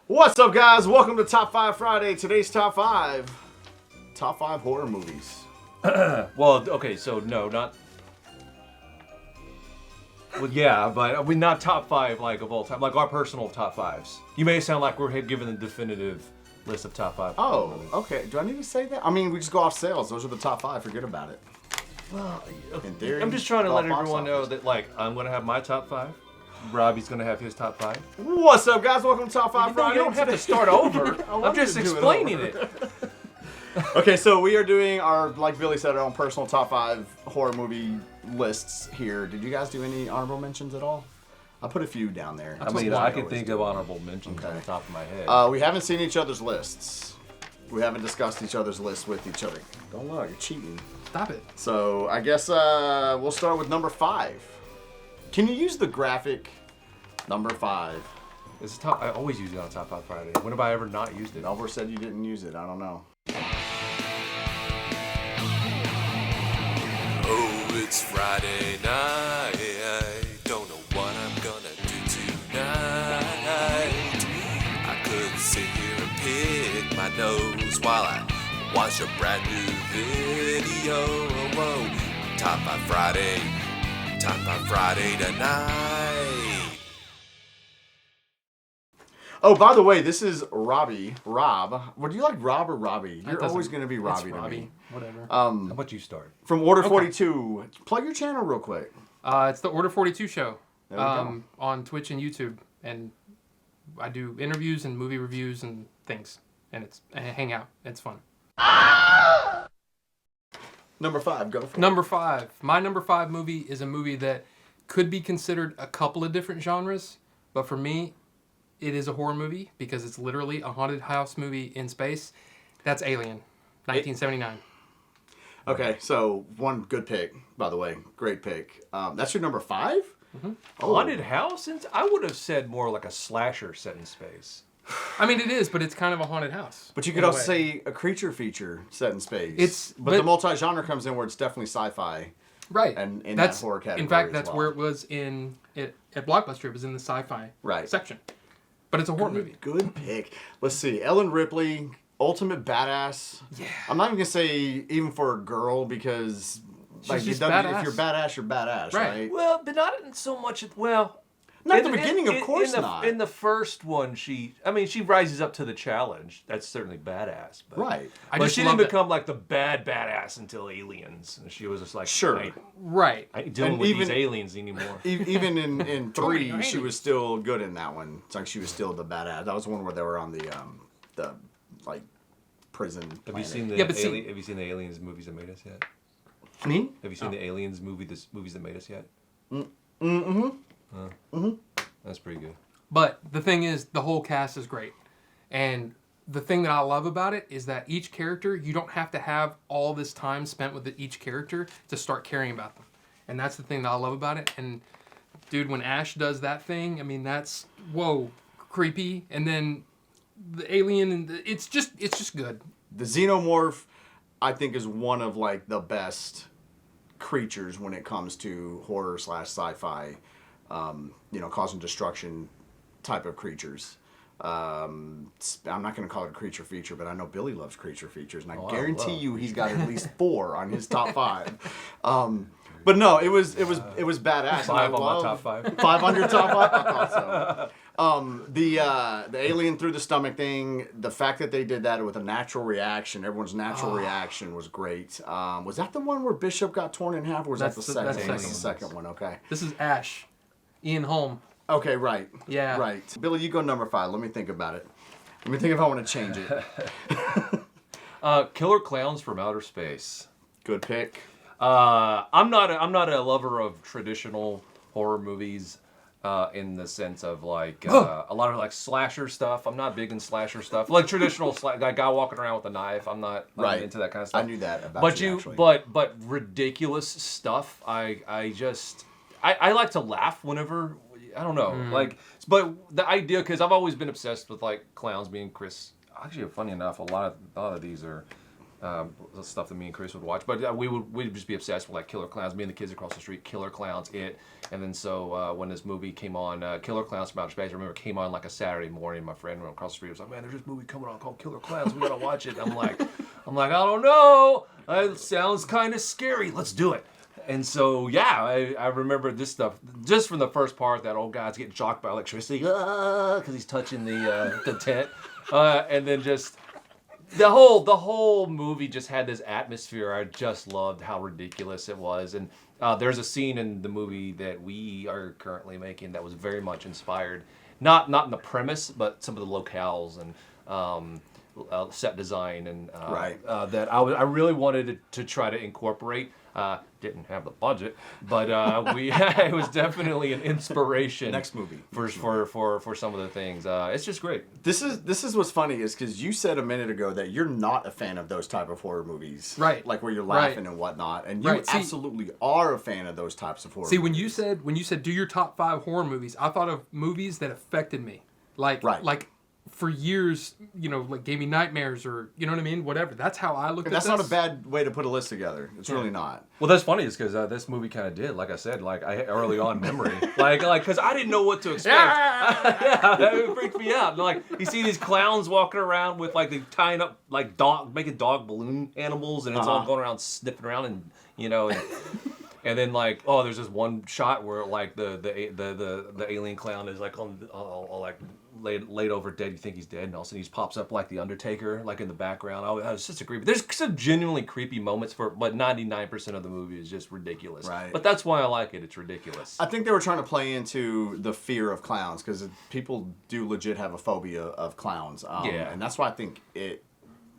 What's up, guys? Welcome to Top 5 Friday. Today's Top 5 horror movies. Well, okay, so no, not... Well, yeah, but we not top 5 like of all time, like our personal top 5s. You may sound like we're given the definitive list of top 5. Oh, okay. Do I need to say that? I mean, we just go off sales. Those are the top 5. Forget about it. Well, In theory, I'm just trying to go let off box everyone know office. that, like, I'm gonna have my top 5. Robbie's gonna have his top 5. What's up, guys? Welcome to Top 5 No, Friday. you don't have to start over. want I'm just you to do it explaining over. it. Okay, so we are doing our, like Billy said, our own personal top 5 horror movie lists here. Did you guys do any honorable mentions at all? I put a few down there. I mean, I can think of honorable mentions on the top of my head. We haven't seen each other's lists. We haven't discussed each other's lists with each other. Don't look, you're cheating. Stop it. So I guess we'll start with number 5. Can you use the graphic number 5? It's top. I always use it on Top 5 Friday. When have I ever not used it? Melvor said you didn't use it. I don't know. Oh, it's Friday night. Don't know what I'm gonna do tonight. I could sit here and pick my nose while I watch a brand new video. Whoa, Top 5 Friday. Top 5 Friday tonight. Oh, by the way, this is Robbie. Rob. Would you like Rob or Robbie? You're doesn't- always going to be Robbie It's to Robbie. me. Whatever. How about you start? From Order 42. Plug your channel real quick. It's the Order 42 show There we go. on Twitch and YouTube, and I do interviews and movie reviews and things, and I hang out. It's fun. Number 5, go for it. Number 5. My number 5 movie is a movie that could be considered a couple of different genres, but for me, it is a horror movie because it's literally a haunted house movie in space. That's Alien, 1979. Okay, so one good pick, by the way. Great pick. That's your number 5? Mm-hmm. Haunted house? I would have said more like a slasher set in space. I mean, it is, but it's kind of a haunted house. But you could in a also way. say a creature feature set in space. It's- but the but- multi-genre comes in where it's definitely sci-fi. Right. And in that's that horror category In fact, as that's well. where it was at Blockbuster. It was in the sci-fi Right. section. But it's a horror movie. Good pick. Let's see. Ellen Ripley, ultimate badass. Yeah. I'm not even going to say even for a girl because like, just if badass. you're badass, you're badass, Right. right? Well, but not in so much. Well, Not at the beginning, of course in not. In the first one, she rises up to the challenge. That's certainly badass. But, Right. I But just she love didn't that- become like the badass until Aliens. And she was just like, Sure. Right. I ain't dealing And with even- these aliens anymore. Even in 3, Totally she right. was still good in that one. It's like she was still the badass. That was the one where they were on the like prison. Have you planet. seen the Yeah, but see- Have you seen the Aliens movies that made us yet? Me? Have you seen the Aliens movies that made us yet? That's pretty good. But the thing is, the whole cast is great. And the thing that I love about it is that each character, you don't have to have all this time spent with each character to start caring about them. And that's the thing that I love about it. And dude, when Ash does that thing, I mean, that's, whoa, creepy. And then the alien, and it's just good. The xenomorph, I think, is one of like the best creatures when it comes to horror / sci-fi, causing destruction type of creatures. I'm not going to call it a creature feature, but I know Billy loves creature features, and I guarantee you he's got at least 4 on his top 5. But no, it was badass. 5 on my top 5. 5 on your top 5? I thought so. The alien through the stomach thing, the fact that they did that with a natural reaction, everyone's natural reaction was great. Was that the one where Bishop got torn in half, or was that the That's the- second that's one? the That's the second second one, okay. This is Ash, Ian Holm. Okay, right. Yeah. Right. Billy, you go number 5. Let me think about it. Let me think if I want to change it. Killer Clowns from Outer Space. Good pick. I'm not a lover of traditional horror movies in the sense of like a lot of like slasher stuff. I'm not big in slasher stuff. Like traditional like guy walking around with a knife. I'm not into that kind of stuff. I knew that about But you, actually. but ridiculous stuff. I like to laugh whenever. I don't know, but the idea, because I've always been obsessed with like clowns being Chris. Actually, funny enough, a lot of these are stuff that me and Chris would watch. But we'd just be obsessed with like Killer Clowns. Me and the kids across the street, Killer Clowns, It. And then so when this movie came on, Killer Clowns from Outer Space, I remember it came on like a Saturday morning. My friend across the street was like, "Man, there's this movie coming on called Killer Clowns. We gotta watch it." I'm like, I don't know. It sounds kind of scary. Let's do it. And so, yeah, I remember this stuff just from the first part. That old guy's getting shocked by electricity because he's touching the tent, and then just the whole movie just had this atmosphere. I just loved how ridiculous it was. And there's a scene in the movie that we are currently making that was very much inspired, not in the premise, but some of the locales and set design and that I really wanted to try to incorporate. Didn't have the budget, but it was definitely an inspiration. Next movie for some of the things. It's just great. This is what's funny is because you said a minute ago that you're not a fan of those type of horror movies, right? Like where you're laughing and whatnot, and you absolutely are a fan of those types of horror. See, movies. when you said do your top 5 horror movies, I thought of movies that affected me, like for years, like gave me nightmares or, you know what I mean? Whatever. That's how I look at this. That's not a bad way to put a list toger. It's really not. Well, that's funny is because this movie kind of did, like I said, like I early on memory, like because I didn't know what to expect. Yeah, it freaked me out. Like you see these clowns walking around with like they tying up like making dog balloon animals, and it's all going around sniffing around, and and then like there's this one shot where like the alien clown is like on all like laid over dead. You think he's dead, and all of a sudden he pops up like the Undertaker, like in the background. Oh, that was such a creepy. There's some genuinely creepy moments but 99% of the movie is just ridiculous. Right. But that's why I like it. It's ridiculous. I think they were trying to play into the fear of clowns because people do legit have a phobia of clowns. And that's why I think it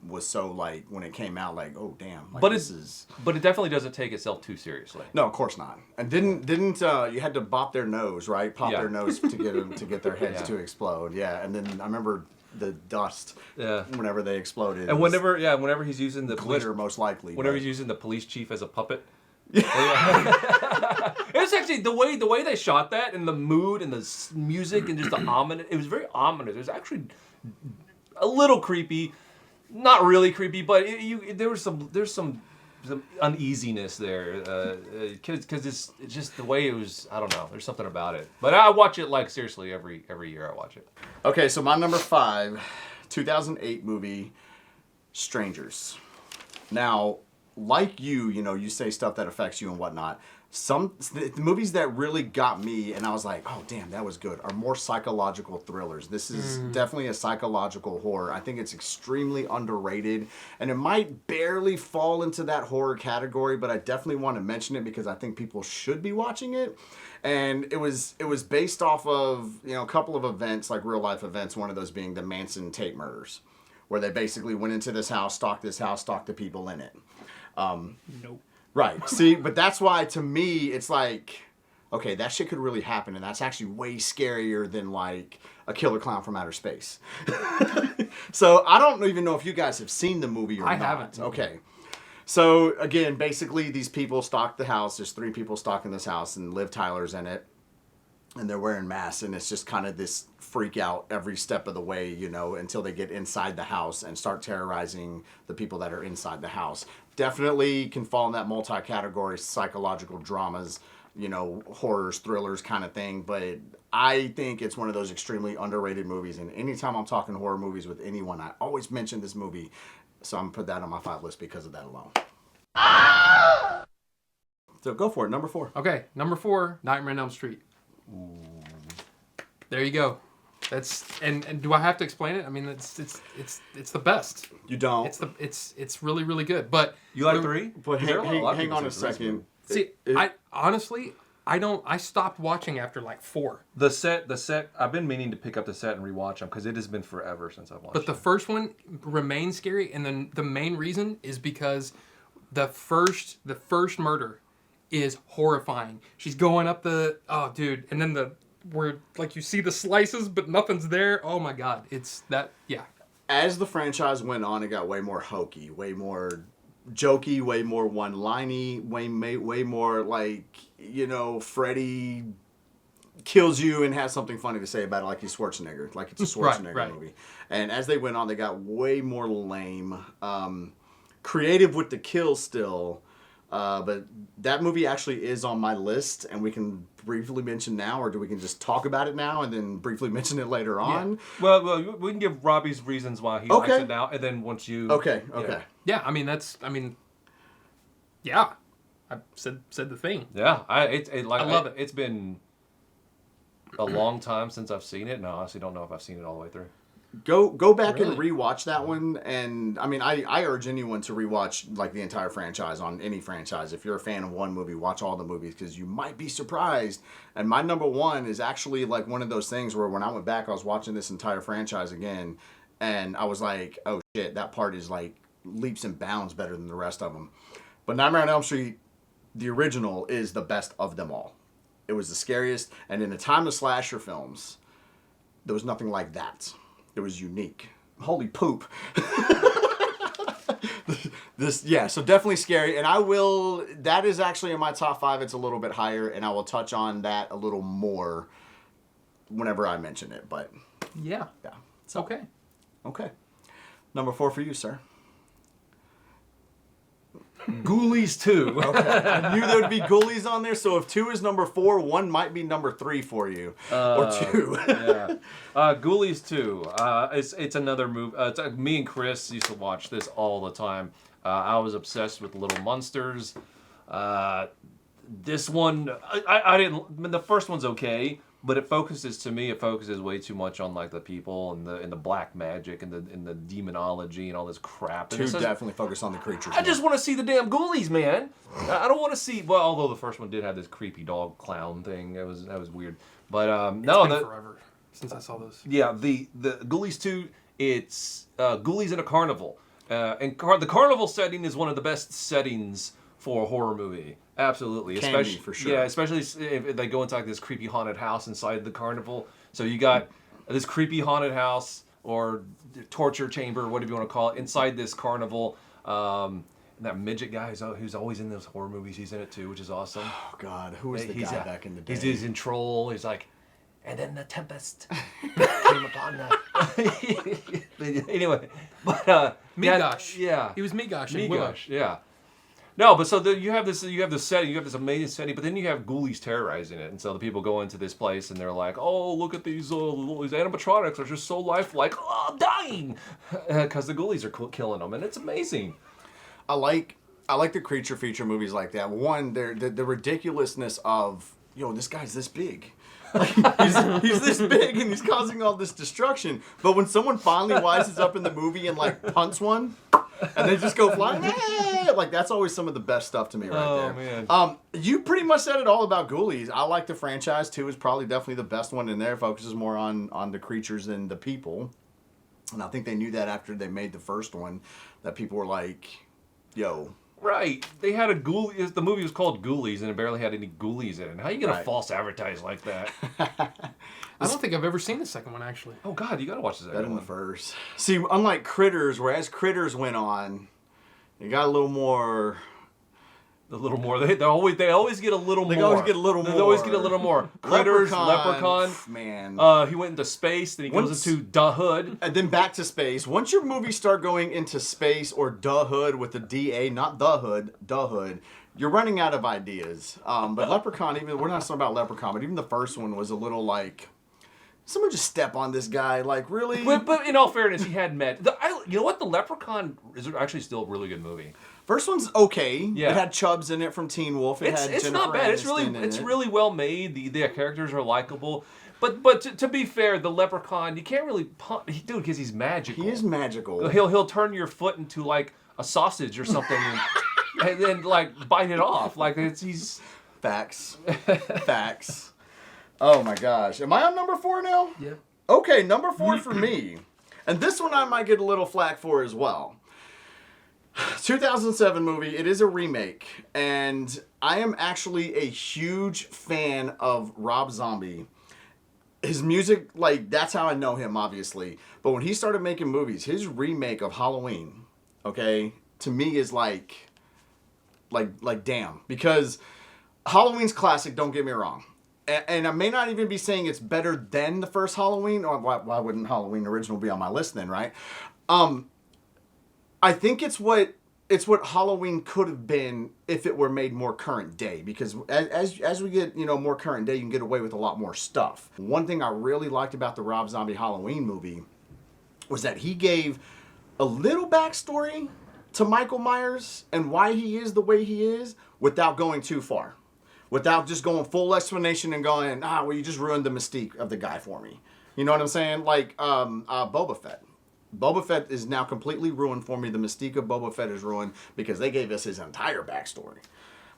was so like when it came out like, oh damn, like, but it definitely doesn't take itself too seriously. No, of course not. And didn't you had to bop their nose, right? Pop their nose to get them to get their heads to explode. Yeah, and then I remember the dust whenever they exploded. And whenever he's using the glitter most likely. Whenever he's using the police chief as a puppet. It's actually the way they shot that and the mood and the music and just the ominous. It was very ominous. It was actually a little creepy. Not really creepy, but there's some uneasiness there, because it's just the way it was. I don't know. There's something about it, but I watch it like seriously every year. I watch it. Okay, so my number 5, 2008 movie, Strangers. Now, like you say stuff that affects you and whatnot. The movies that really got me, and I was like, oh, damn, that was good, are more psychological thrillers. This is definitely a psychological horror. I think it's extremely underrated, and it might barely fall into that horror category, but I definitely want to mention it because I think people should be watching it. And it was based off of, a couple of events, like real-life events, one of those being the Manson tape murders, where they basically went into this house, stalked the people in it. Nope. Right. See, but that's why to me it's like, okay, that shit could really happen, and that's actually way scarier than like a killer clown from outer space. So I don't even know if you guys have seen the movie or not. I haven't. Okay. So again, basically these people stalk the house. There's 3 people stalking this house, and Liv Tyler's in it. And they're wearing masks, and it's just kind of this freak out every step of the way, until they get inside the house and start terrorizing the people that are inside the house. Definitely can fall in that multi-category psychological dramas, horrors, thrillers kind of thing. But I think it's one of those extremely underrated movies. And anytime I'm talking horror movies with anyone, I always mention this movie. So I'm going to put that on my 5 list because of that alone. So go for it. Number 4. Okay, number 4, Nightmare on Elm Street. Ooh. There you go. That's and do I have to explain it? I mean, it's the best. You don't. It's really really good. But you like 3? But hang on a second. See, I honestly don't. I stopped watching after like 4. The set. I've been meaning to pick up the set and rewatch them because it has been forever since I've watched. But the first one remains scary, and then the main reason is because the first murder is horrifying. She's going up and then where like you see the slices but nothing's there. Oh my god, it's that As the franchise went on, it got way more hokey, way more jokey, way more one-liney, way more like Freddy kills you and has something funny to say about it, like he's Schwarzenegger, like it's a Schwarzenegger movie. And as they went on, they got way more lame. creative with the kill still. But that movie actually is on my list, and we can briefly mention now, or do we can just talk about it now and then briefly mention it later on? Well, we can give Robbie's reasons why he likes it now, and then once you... Okay. Yeah, yeah. I said the thing. Yeah, I love it. It's been a long time since I've seen it, and I honestly don't know if I've seen it all the way through. Go back and rewatch that one, and I mean I urge anyone to rewatch like the entire franchise on any franchise. If you're a fan of one movie, watch all the movies because you might be surprised. And my number one is actually like one of those things where when I went back, I was watching this entire franchise again, and I was like, oh shit, that part is like leaps and bounds better than the rest of them. But Nightmare on Elm Street, the original, is the best of them all. It was the scariest, and in the time of slasher films, there was nothing like that. It was unique. Holy poop. So definitely scary. And that is actually in my top 5. It's a little bit higher, and I will touch on that a little more whenever I mention it. But yeah. So, okay. Number 4 for you, sir. Ghoulies 2. Okay. I knew there would be Ghoulies on there, so if 2 is number 4, 1 might be number 3 for you. Or 2. Yeah. Ghoulies 2. It's another movie. Me and Chris used to watch this all the time. I was obsessed with Little Monsters. This one, I didn't... The first one's okay, but it focuses way too much on like the people and the black magic and the demonology and all this crap. 2 definitely focus on the creatures. I just want to see the damn ghoulies, man. I don't want to see. Well, although the first one did have this creepy dog clown thing, that was weird. But It's been forever since I saw those. Yeah, the Ghoulies 2. It's ghoulies in a carnival, and the carnival setting is one of the best settings for a horror movie. Absolutely, especially for sure. Yeah, especially if they go into like this creepy haunted house inside the carnival. So you got this creepy haunted house or torture chamber, whatever you want to call it, inside this carnival. And that midget guy who's always in those horror movies, he's in it too, which is awesome. Oh God, who was the guy back in the day? He's in Troll. He's like, and then the tempest came upon the. Anyway, but Migosh. Yeah, he was Migosh. Migosh. Yeah. No, but so you have this setting, you have this amazing setting, but then you have ghoulies terrorizing it, and so the people go into this place and they're like, "Oh, look at these animatronics are just so lifelike, I'm dying," because the ghoulies are killing them, and it's amazing. I like the creature feature movies like that. One, the ridiculousness of this guy's this big. He's this big and he's causing all this destruction. But when someone finally wises up in the movie and like punts one, and they just go flying, like that's always some of the best stuff to me right there. Man. You pretty much said it all about Ghoulies. I like the franchise. 2 is probably definitely the best one in there. It focuses more on the creatures than the people. And I think they knew that after they made the first one, that people were like, yo. Right. They had a ghoulie. The movie was called Ghoulies, and it barely had any ghoulies in it. How are you going to false advertise like that? I don't think I've ever seen the second one, actually. Oh, God, you got to watch the second Better one. than the first. See, unlike Critters, where as Critters went on, it got a little more... A little more. They always get a little more. They always get a little more. They always get a little more. Critters, Leprechaun. Man. He went into space, then he goes into the Hood. And then back to space. Once your movies start going into space or the Hood with the DA, not the Hood, you're running out of ideas. But Leprechaun, we're not talking about Leprechaun, but even the first one was a little like, someone just step on this guy, like really? But in all fairness, he had met. You know what? The Leprechaun is actually still a really good movie. First one's okay. Yeah. It had Chubbs in it from Teen Wolf. It's not bad. It's really well made. The characters are likable. But to be fair, the Leprechaun, you can't really dude, because he's magical. He is magical. He'll turn your foot into like a sausage or something, and then like bite it off. Like he's facts. Oh my gosh, am I on number 4 now? Yeah. Okay, number 4 for me, and this one I might get a little flack for as well. 2007 movie. It is a remake, and I am actually a huge fan of Rob Zombie. His music, like, that's how I know him, obviously. But when he started making movies, his remake of Halloween, okay, to me is like damn. Because Halloween's classic, don't get me wrong. And I may not even be saying it's better than the first Halloween. Or why wouldn't Halloween original be on my list then, right? I think it's what it's what Halloween could have been if it were made more current day, because as we get, more current day, you can get away with a lot more stuff. One thing I really liked about the Rob Zombie Halloween movie was that he gave a little backstory to Michael Myers and why he is the way he is without going too far. Without just going full explanation and going, well, you just ruined the mystique of the guy for me. You know what I'm saying? Like Boba Fett. Boba Fett is now completely ruined for me. The mystique of Boba Fett is ruined because they gave us his entire backstory.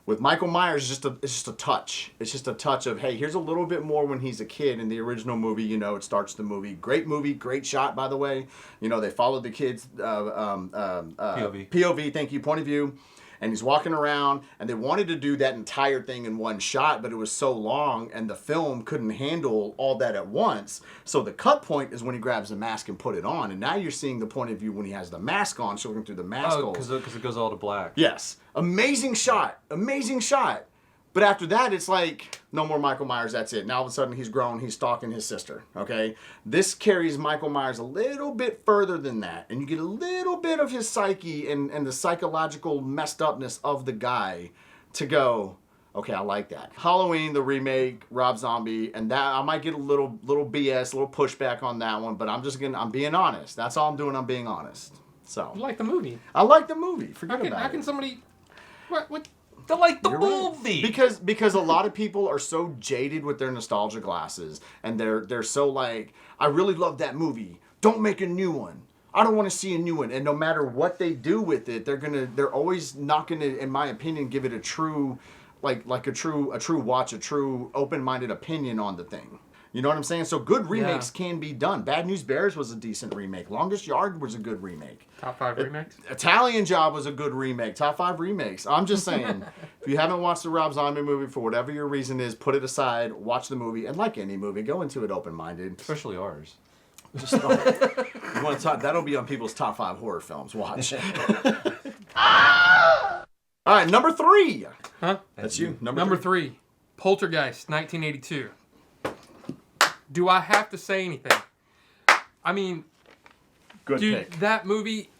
With Michael Myers, it's just a touch. It's just a touch of, hey, here's a little bit more when he's a kid. In the original movie, it starts the movie. Great shot, by the way. They followed the kid's POV, thank you, point of view. And he's walking around, and they wanted to do that entire thing in one shot, but it was so long, and the film couldn't handle all that at once. So the cut point is when he grabs the mask and put it on, and now you're seeing the point of view when he has the mask on, showing through the mask holes. Because it goes all to black. Yes. Amazing shot. But after that, it's like, no more Michael Myers, that's it. Now all of a sudden, he's grown, he's stalking his sister, okay? This carries Michael Myers a little bit further than that, and you get a little bit of his psyche and the psychological messed upness of the guy to go, okay, I like that. Halloween, the remake, Rob Zombie, and that, I might get a little BS, a little pushback on that one, but I'm being honest. That's all I'm doing, I'm being honest. So. You like the movie? I like the movie, forget about it. How can somebody, what? They like the You're movie. Right. Because a lot of people are so jaded with their nostalgia glasses, and they're so like, I really love that movie. Don't make a new one. I don't want to see a new one. And no matter what they do with it, they're always not gonna, in my opinion, give it a true, like a true watch, a true open-minded opinion on the thing. You know what I'm saying? So good remakes can be done. Bad News Bears was a decent remake. Longest Yard was a good remake. Top 5 remakes? Italian Job was a good remake. Top 5 remakes. I'm just saying, if you haven't watched the Rob Zombie movie for whatever your reason is, put it aside, watch the movie, and like any movie, go into it open-minded. Especially ours. Just you want to talk? That'll be on people's top 5 horror films. Watch. All right, number 3. Huh? That's you. Number 3. Poltergeist, 1982. Do I have to say anything? I mean, Good dude, pick. that movie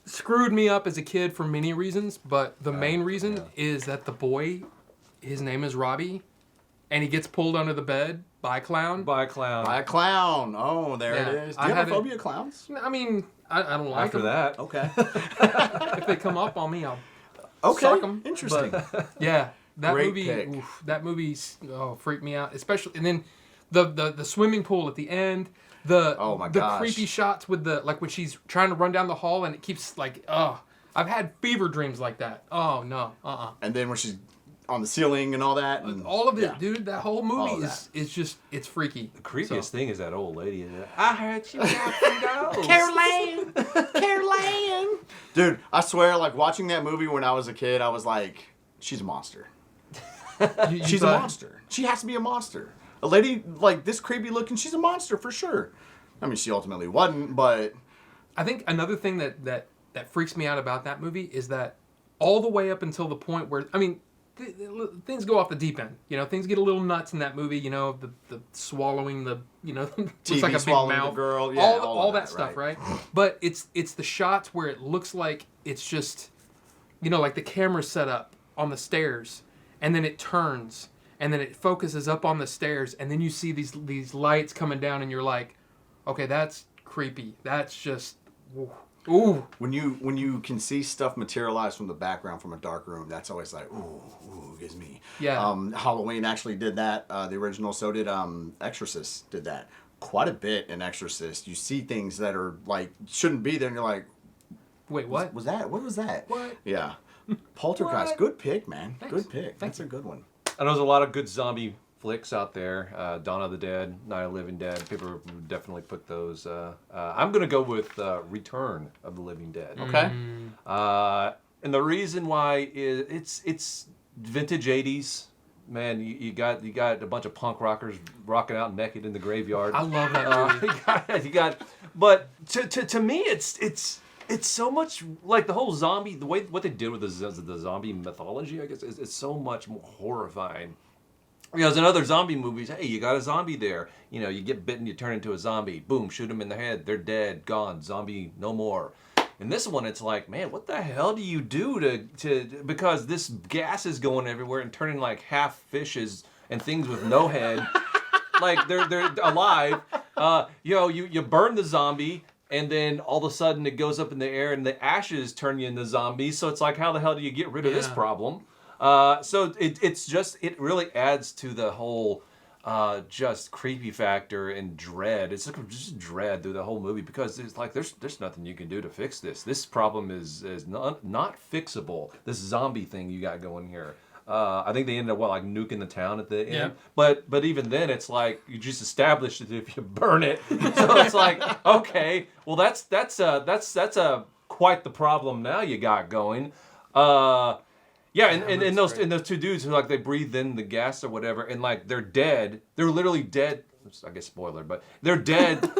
screwed me up as a kid for many reasons, but the main reason is that the boy, his name is Robbie, and he gets pulled under the bed by a clown. By a clown. By a clown. Oh, there it is. Do you have a phobia of clowns? I mean, I don't like After them. that. Okay. If they come up on me, I'll Okay. suck them. Interesting. But, yeah, that Great movie. pick. Oof, that movie freaked me out, especially. And then the swimming pool at the end. Oh my the gosh. creepy shots with when she's trying to run down the hall and it keeps I've had fever dreams like that. Oh no. And then when she's on the ceiling and all that. And, all of it, dude. That whole movie that. is just, it's freaky. The creepiest thing is that old lady. I heard she got some ghosts. Caroline. Dude, I swear, like watching that movie when I was a kid, I was like, she's a monster. She's a monster. She has to be a monster. A lady like this creepy looking, she's a monster for sure. I mean, she ultimately wasn't, but I think another thing that freaks me out about that movie is that all the way up until the point where, I mean, things go off the deep end. You know, things get a little nuts in that movie. You know, the swallowing the, looks TV like a big swallowing mouth. the girl. Yeah, all that stuff, right? But it's the shots where it looks like it's just, like the camera's set up on the stairs, and then it turns, and then it focuses up on the stairs, and then you see these lights coming down, and you're like, okay, that's creepy. That's just, ooh. When you can see stuff materialize from the background from a dark room, that's always like, ooh, gives me. Yeah. Halloween actually did that. The original, so did Exorcist did that quite a bit in Exorcist. You see things that are like shouldn't be there, and you're like, Wait, what? was that? What was that? What? Yeah. Poltergeist, What? good pick, man. Thanks. Good pick. That's a good one. I know there's a lot of good zombie flicks out there. Dawn of the Dead, Night of the Living Dead. People definitely put those. I'm going to go with Return of the Living Dead. Okay. And the reason why is it's vintage 80s. Man, you got a bunch of punk rockers rocking out naked in the graveyard. I love that movie. you got, but to me, it's so much like the whole zombie. The way what they did with the zombie mythology, I guess, is so much more horrifying. There's in other zombie movies. Hey, you got a zombie there. You get bitten, you turn into a zombie. Boom, shoot them in the head. They're dead, gone. Zombie, no more. In this one, it's like, man, what the hell do you do to because this gas is going everywhere and turning like half fishes and things with no head, like they're alive. You burn the zombie. And then all of a sudden it goes up in the air and the ashes turn you into zombies. So it's like, how the hell do you get rid of this problem? So it really adds to the whole just creepy factor and dread. It's like just dread through the whole movie because it's like there's nothing you can do to fix this. This problem is not fixable. This zombie thing you got going here. I think they ended up like nuking the town at the end. Yeah. But even then, it's like you just established it if you burn it. So it's like, okay, well that's quite the problem now you got going. And those two dudes who like they breathe in the gas or whatever, and like they're dead. They're literally dead. I guess spoiler, but they're dead.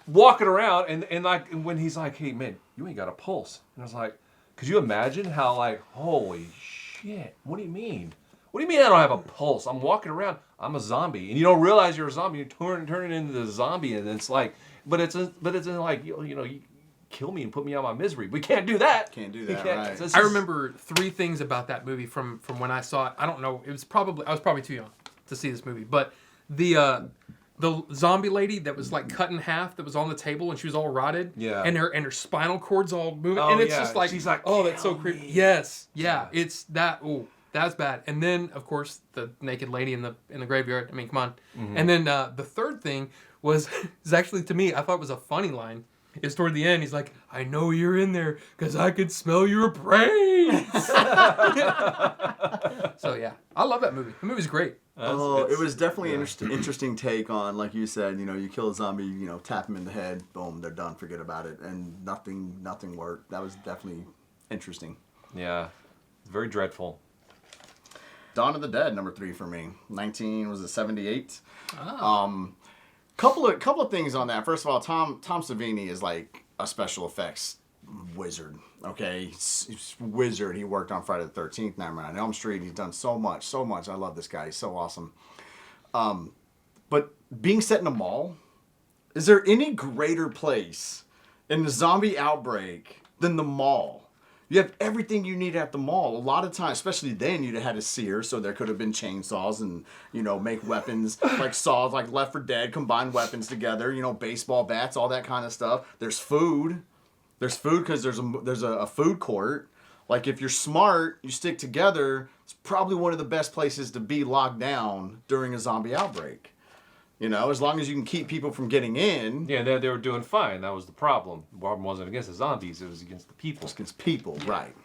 Walking around and like when he's like, hey man, you ain't got a pulse, and I was like, could you imagine how like holy shit, what do you mean? What do you mean I don't have a pulse? I'm walking around, I'm a zombie, and you don't realize you're a zombie. You turn it into the zombie, and it's like, but it's like you kill me and put me out of my misery. We can't do that. Can't do that. Right. I remember 3 things about that movie from when I saw it. I don't know. I was probably too young to see this movie, but the zombie lady that was like cut in half, that was on the table and she was all rotted. Yeah. And her spinal cord's all moving, Oh, and it's yeah. just like, she's like, oh, that's so "Kill creepy. me." Yes. Yeah. It's that. Oh, that's bad. And then of course the naked lady in the graveyard. I mean, come on. Mm-hmm. And then the third thing was actually, to me, I thought it was a funny line. Is toward the end, he's like, I know you're in there because I could smell your brains. So yeah, I love that movie. The movie's great. It was definitely an interesting take on, like you said, you kill a zombie, tap him in the head, boom, they're done, forget about it, and nothing worked. That was definitely interesting. Yeah, very dreadful. Dawn of the Dead, number 3 for me. 78? Oh. Couple of things on that. First of all, Tom Savini is like a special effects wizard. Okay, he's wizard. He worked on Friday the 13th, Nightmare on Elm Street. He's done so much. I love this guy. He's so awesome. But being set in a mall, is there any greater place in the zombie outbreak than the mall? You have everything you need at the mall. A lot of times, especially then, you'd have had a sear, so there could have been chainsaws and, make weapons like saws, like Left 4 Dead, combine weapons together, baseball bats, all that kind of stuff. There's food. There's food because there's a food court. Like, if you're smart, you stick together, it's probably one of the best places to be locked down during a zombie outbreak. As long as you can keep people from getting in. Yeah, they were doing fine. That was the problem. The problem wasn't against the zombies. It was against the people. It was against people, right.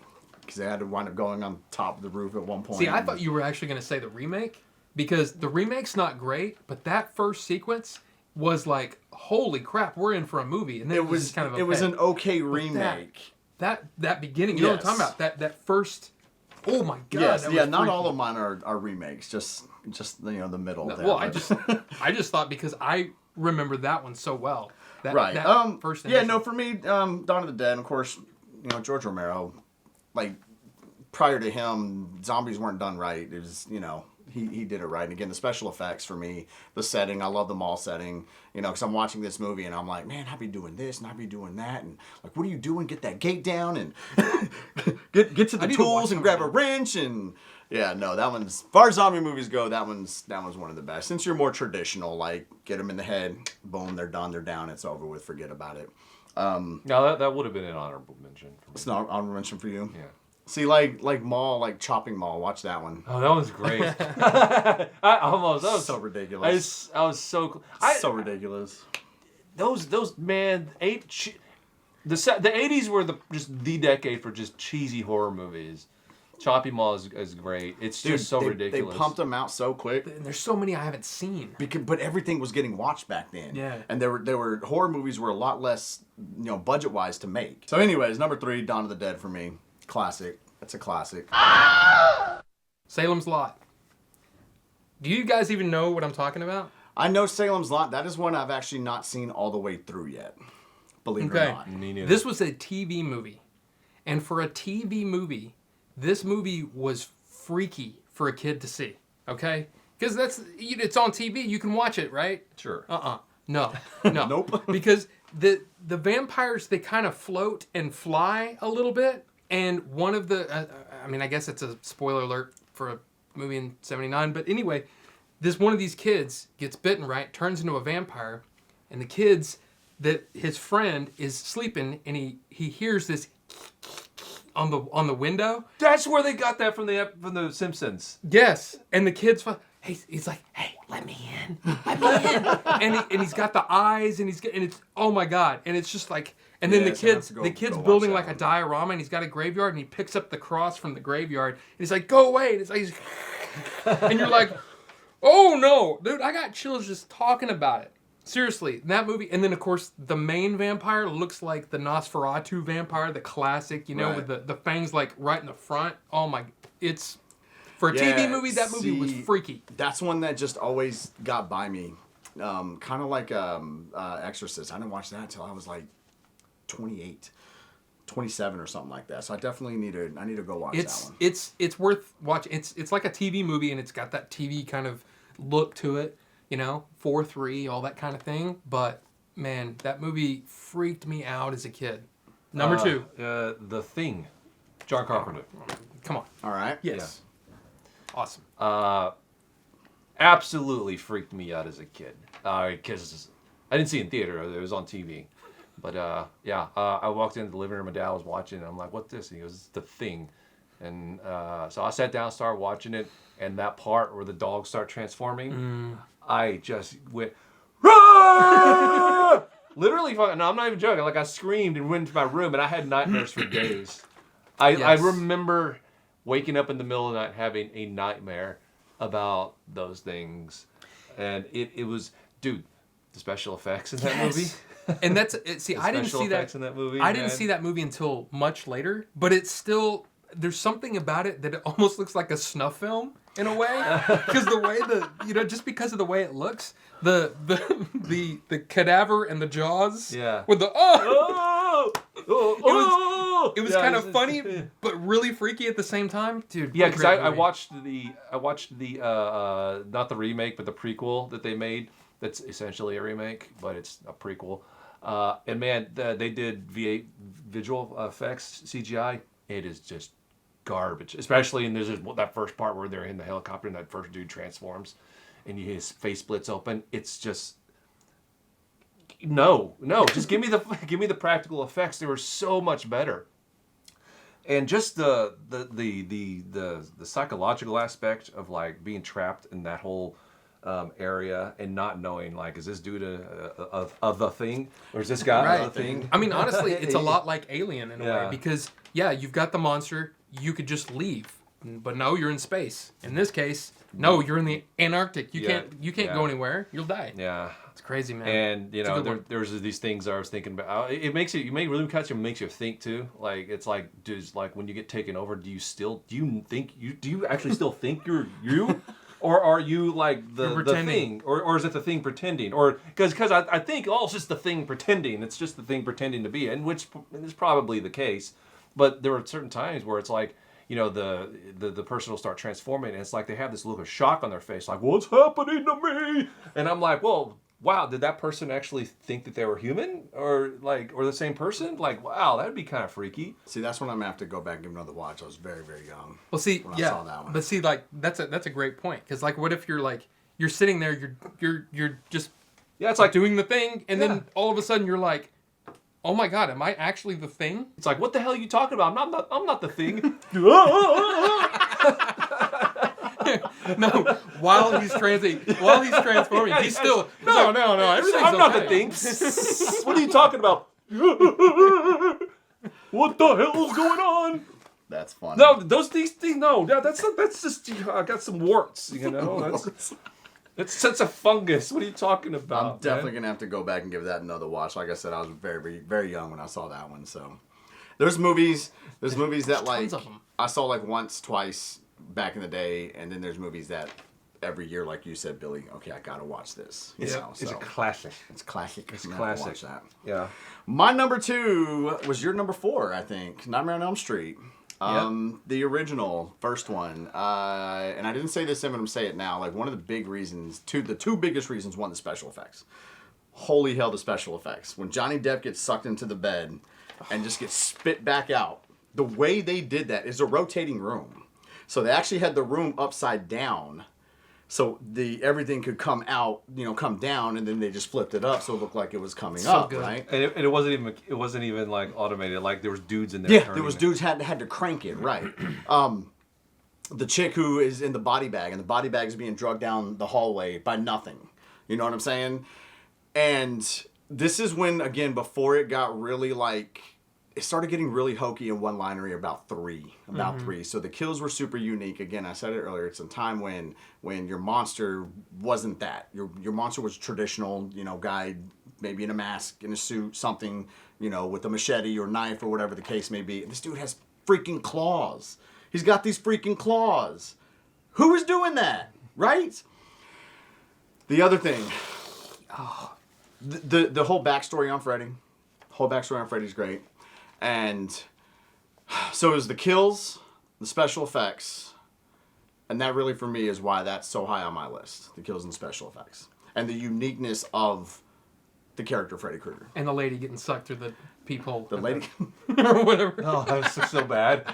Because they had to wind up going on top of the roof at one point. See, I thought you were actually going to say the remake, because the remake's not great, but that first sequence was like, holy crap, we're in for a movie. And then it was just kind of It was an okay remake. That beginning, you know what I'm talking about? That first, oh my god. Yes, that yeah, was not freaky. all of mine are remakes, just the middle. No, there, well, but- I just thought, because I remember that one so well. Right. That first yeah, initial- no, for me, Dawn of the Dead, of course, George Romero, like, prior to him, zombies weren't done right. It was, he did it right. And again, the special effects for me, the setting, I love the mall setting, because I'm watching this movie and I'm like, man, I'd be doing this and I'd be doing that. And like, what are you doing? Get that gate down and get to the tools and grab a wrench. And yeah, no, that one's, as far as zombie movies go, that one's one of the best. Since you're more traditional, like, get them in the head, boom, they're done, they're down, it's over with, forget about it. No, that would have been an honorable mention for me. It's not an honorable mention for you? Yeah. See, like Mall, like Chopping Mall, watch that one. Oh, that was great. That was So ridiculous. I was so So ridiculous. Those man, the 80s were just the decade for just cheesy horror movies. Chopping Mall is great. It's just so ridiculous. They pumped them out so quick. And there's so many I haven't seen. But everything was getting watched back then. Yeah. And there were horror movies were a lot less, budget wise to make. So, anyways, number 3, Dawn of the Dead for me. Classic. It's a classic. Salem's Lot. Do you guys even know what I'm talking about? I know Salem's Lot. That is one I've actually not seen all the way through yet. Believe it or not. Me neither. This was a TV movie. And for a TV movie, this movie was freaky for a kid to see. Okay? Because it's on TV. You can watch it, right? Sure. No. Nope. Because the vampires, they kind of float and fly a little bit. And one of the, I mean, I guess it's a spoiler alert for a movie in '79, but anyway, one of these kids gets bitten, right? Turns into a vampire, and the kids that his friend is sleeping, and he hears this on the window. That's where they got that from the Simpsons. Yes, and the kids, he's like, hey, let me in, and he's got the eyes, and it's oh my god, and it's just like, and then the kid's building like a diorama, and he's got a graveyard, and he picks up the cross from the graveyard, and he's like, go away, and it's like, and you're like, oh no, dude, I got chills just talking about it. Seriously, that movie, and then of course the main vampire looks like the Nosferatu vampire, the classic, with the fangs like right in the front. Oh my, it's for a TV movie. That movie was freaky. That's one that just always got by me, kind of like Exorcist. I didn't watch that until I was like 28, 27 or something like that. So I definitely need to go watch that one. It's worth watching. It's like a TV movie, and it's got that TV kind of look to it. 4-3, all that kind of thing. But, man, that movie freaked me out as a kid. Number 2. The Thing. John Carpenter. Come on. All right. Yes. Yeah. Awesome. Absolutely freaked me out as a kid. Because I didn't see it in theater. It was on TV. But, I walked into the living room. My dad was watching it. I'm like, what's this? And he goes, it's The Thing. And so I sat down, started watching it. And that part where the dogs start transforming... I just went, Rah! Literally, no, I'm not even joking. Like, I screamed and went to my room, and I had nightmares for days. I remember waking up in the middle of the night having a nightmare about those things. And it was, dude, the special effects in that movie. And that's, see, I didn't see that. In that movie, I didn't see that movie until much later, but it's still, there's something about it that it almost looks like a snuff film. In a way, because the way just because of the way it looks, the cadaver and the jaws, with the it was kind of funny, but really freaky at the same time, dude. Yeah, because I watched the not the remake, but the prequel that they made. That's essentially a remake, but it's a prequel. And man, they did visual effects CGI. It is just garbage, especially in there's that first part where they're in the helicopter and that first dude transforms and his face splits open. It's just no, just give me the practical effects. They were so much better. And just the psychological aspect of like being trapped in that whole area and not knowing, like, is this dude a the thing, or is this guy a thing? I mean, honestly, it's a lot like Alien in a way, because you've got the monster. You could just leave, but no, you're in space. In this case, no, you're in the Antarctic. You can't go anywhere. You'll die. Yeah, it's crazy, man. And there's these things I was thinking about. It makes really cuts you, makes you think too. Like, it's like, dude, like when you get taken over, do you actually still think you're you? Or are you like the thing? Or is it the thing pretending? Or because I think, it's just the thing pretending. It's just the thing pretending to be, and which is probably the case. But there are certain times where it's like, the person will start transforming, and it's like they have this look of shock on their face, like, what's happening to me? And I'm like, well, wow, did that person actually think that they were human, or the same person? Like, wow, that'd be kind of freaky. See, that's when I'm gonna have to go back and give another watch. I was very, very young. Well, see, when I saw that one. But see, like, that's a great point, because like, what if you're sitting there, you're just it's like doing the thing, and then all of a sudden you're like, oh my God, am I actually the thing? It's like, what the hell are you talking about? I'm not the thing. No, while he's transforming, he's still no. Everything's I'm not okay. the thing. What are you talking about? What the hell's going on? That's funny. No, these things. No, that's just. I got some warts. That's a fungus. What are you talking about? I'm definitely gonna have to go back and give that another watch. Like I said, I was very, very, very young when I saw that one. So there's movies that like I saw like once, twice back in the day, and then there's movies that every year, like you said, Billy. Okay, I gotta watch this. It's a classic. It's classic. It's classic. Watch that. Yeah. My number 2 was your number 4, I think. Nightmare on Elm Street. The original, first one. And I didn't say this then, but I'm going to say it now. Like, one of the big reasons, the two biggest reasons, one, the special effects. holy hell, the special effects. When Johnny Depp gets sucked into the bed and just gets spit back out, the way they did that is a rotating room. So they actually had the room upside down, so everything could come out, come down, and then they just flipped it up so it looked like it was coming up, good. right? And it wasn't even like automated. Like there was dudes in there. Yeah, turning there was it. dudes had to crank it, right? The chick who is in the body bag, and the body bag is being drugged down the hallway by nothing. You know what I'm saying? And this is when, again, before it got really it started getting really hokey and one-linery about three. So the kills were super unique. Again, I said it earlier. It's a time when your monster wasn't that. Your monster was traditional, guy maybe in a mask, in a suit, something, with a machete or knife or whatever the case may be. And this dude has freaking claws. He's got these freaking claws. Who is doing that, right? The other thing, the whole backstory on Freddy. Freddy's great. And so it was the kills, the special effects, and that really for me is why that's so high on my list. The kills and special effects. And the uniqueness of the character Freddy Krueger. And the lady getting sucked through the peephole. The lady... or whatever. Oh, that's so bad.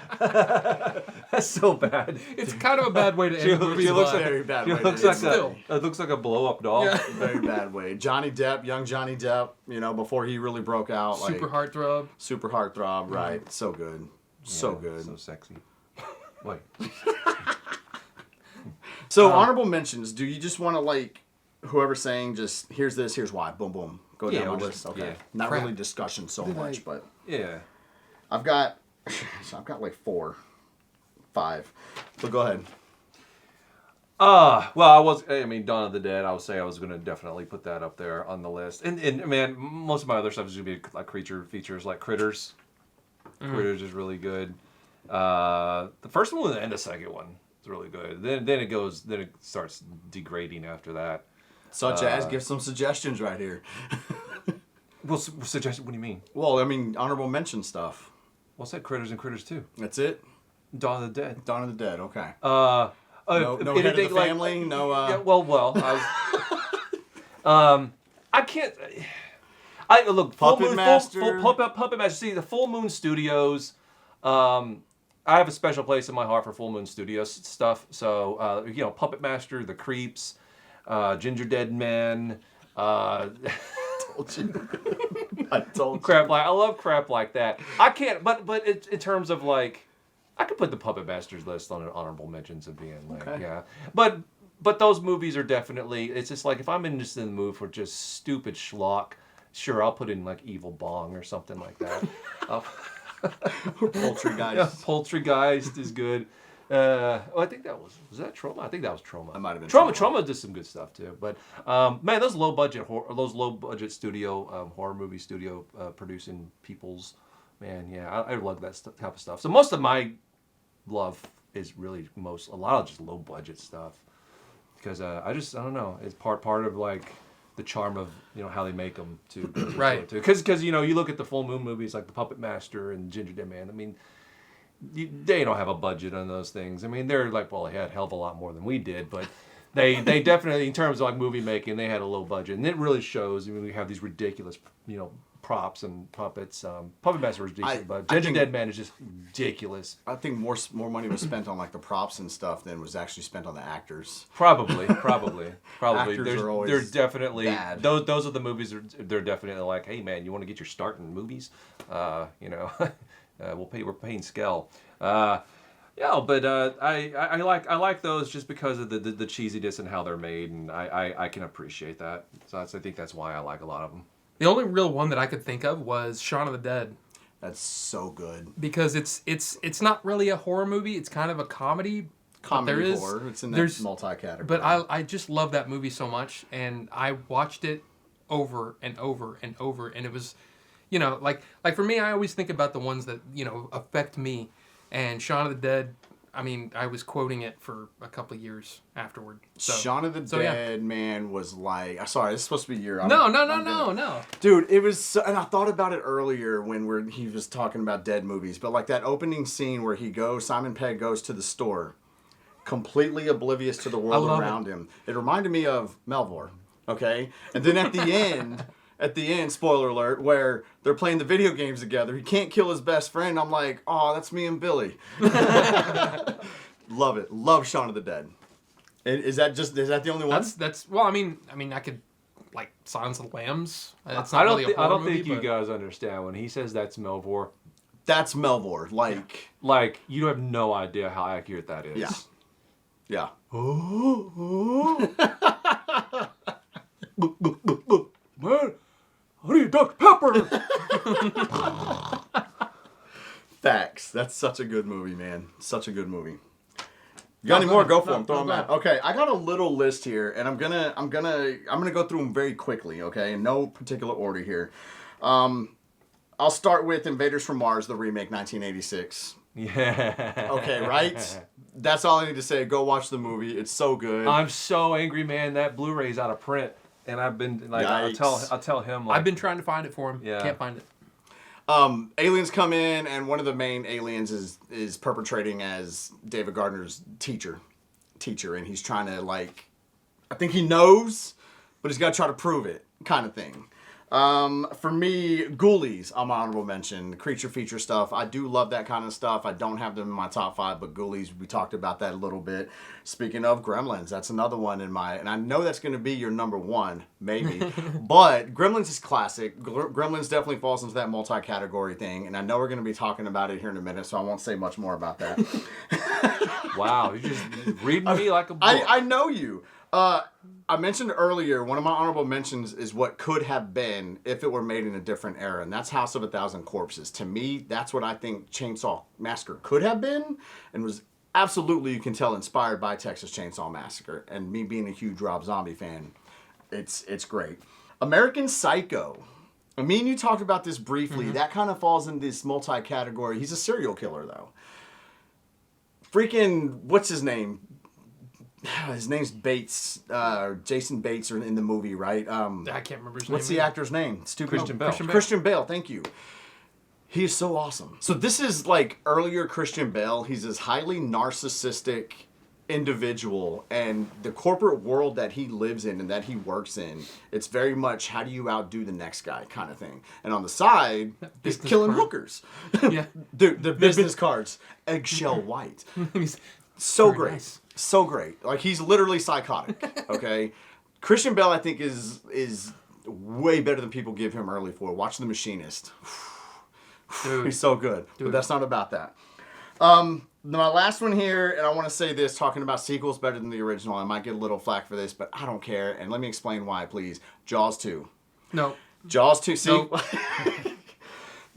That's so bad. It's kind of a bad way to end the movie. She looks very bad way. It looks like a blow-up doll. Yeah. Very bad way. Johnny Depp, young Johnny Depp, before he really broke out. Super heartthrob. Super heartthrob, right. So good. So good. So sexy. Wait. So honorable mentions, do you just want to whoever's saying just here's this, here's why, boom, boom, go down my list? Okay. Yeah. Not Crap. really discussion so much, but Yeah. I've got 5. But go ahead. Well, Dawn of the Dead, I would say I was going to definitely put that up there on the list. And man, most of my other stuff is going to be like creature features, like Critters. Critters is really good. The first one and the second one is really good. Then it starts degrading after that. Such as, give some suggestions right here. Well, suggestion, what do you mean? Well, honorable mention stuff. What's that? Critters and Critters 2. That's it? Dawn of the Dead. Dawn of the Dead, okay. No Head of the Family, no... Yeah, well, I can't... Look, Puppet Master. Puppet Master. See, the Full Moon Studios... I have a special place in my heart for Full Moon Studios stuff. So, Puppet Master, The Creeps, Ginger Dead Man... Told you. I told crap you. I love crap like that. I can't, but in terms of I could put the Puppet Masters list on an honorable mentions of being Okay. yeah. But those movies are definitely. It's just if I'm just in the mood for just stupid schlock, sure I'll put in Evil Bong or something like that. Poltergeist. Yeah, Poltergeist is good. I think that was that Trauma? I think that was Trauma. That might have been Trauma. Trauma. Trauma did some good stuff too. But man, those low budget studio horror movie studio producing people's, man, yeah, I love that type of stuff. So most of my love is really a lot of just low budget stuff because I don't know, it's part of the charm of how they make them too. Right. Because you look at the Full Moon movies like the Puppet Master and Ginger Dead Man. They don't have a budget on those things. They're they had a hell of a lot more than we did, but they definitely, in terms of movie making, they had a low budget, and it really shows. We have these ridiculous, props and puppets. Puppet Master was decent, but Ginger Dead Man is just ridiculous. I think more money was spent on the props and stuff than was actually spent on the actors. Probably. Actors are always There's definitely bad. those are the movies. They're definitely hey man, you want to get your start in movies? We're paying scale. I like those just because of the cheesiness and how they're made, and I can appreciate that. So I think that's why I like a lot of them. The only real one that I could think of was Shaun of the Dead. That's so good. Because it's not really a horror movie. It's kind of a comedy. Comedy horror. It's in that multi-category. But I just love that movie so much, and I watched it over and over and over, and it was, for me, I always think about the ones that affect me, and Shaun of the Dead. I was quoting it for a couple of years afterward. So, Shaun of the Dead, man, was sorry, this is supposed to be your... No. Dude, it was... and I thought about it earlier when he was talking about dead movies, but that opening scene where Simon Pegg goes to the store, completely oblivious to the world around him. It reminded me of Melvor. Okay? And then at the end, spoiler alert, where they're playing the video games together, he can't kill his best friend. I'm like, oh, that's me and Billy. Love it. Love Shaun of the Dead. Is that the only one? That's well, I mean, I could like Silence of the Lambs. That's I not don't. really a I horror don't movie, think you but- guys understand when he says that's Melvor. That's Melvor. Like, Like you have no idea how accurate that is. yeah. Yeah. Man, I need Dr. Pepper. Facts. That's such a good movie, man. Such a good movie. You got any more? Go for them. Throw them out. Okay, I got a little list here, and I'm gonna go through them very quickly. Okay, in no particular order here. I'll start with Invaders from Mars, the remake, 1986. Yeah. Okay, right? That's all I need to say. Go watch the movie. It's so good. I'm so angry, man. That Blu-ray's out of print, and I've been like, I'll tell him. Like, I've been trying to find it for him. Yeah. Can't find it. Aliens come in, and one of the main aliens is perpetrating as David Gardner's teacher, and he's trying to, like, I think he knows, but he's got to try to prove it, kind of thing. For me, Ghoulies, I'm an honorable mention. The creature feature stuff, I do love that kind of stuff. I don't have them in my top 5, but Ghoulies, we talked about that a little bit. Speaking of Gremlins, that's another one and I know that's going to be your number 1, maybe, but Gremlins is classic. Gremlins definitely falls into that multi-category thing, and I know we're going to be talking about it here in a minute, so I won't say much more about that. wow, you're just reading me like a book. I know you. I mentioned earlier, one of my honorable mentions is what could have been if it were made in a different era, and that's House of a Thousand Corpses. To me, that's what I think Chainsaw Massacre could have been, and was absolutely, you can tell, inspired by Texas Chainsaw Massacre. And me being a huge Rob Zombie fan, it's great. American Psycho. I mean, you talked about this briefly. Mm-hmm. That kind of falls in this multi-category. He's a serial killer, though. Freaking, what's his name? His name's Bates, Jason Bates in the movie, right? I can't remember his name. What's the actor's name? Stupid. Christian Bale. Christian Bale, thank you. He is so awesome. So this is like earlier Christian Bale. He's this highly narcissistic individual, and the corporate world that he lives in and that he works in, it's very much how do you outdo the next guy kind of thing. And on the side, he's killing hookers. Yeah. the business cards, eggshell white. So great. Nice. So great. Like, he's literally psychotic, okay? Christian Bale, I think, is way better than people give him early for. Watch The Machinist. Dude. He's so good. Dude. But that's not about that. My last one here, and I want to say this, talking about sequels better than the original. I might get a little flack for this, but I don't care. And let me explain why, please. Jaws 2. No. Jaws 2. See? Nope.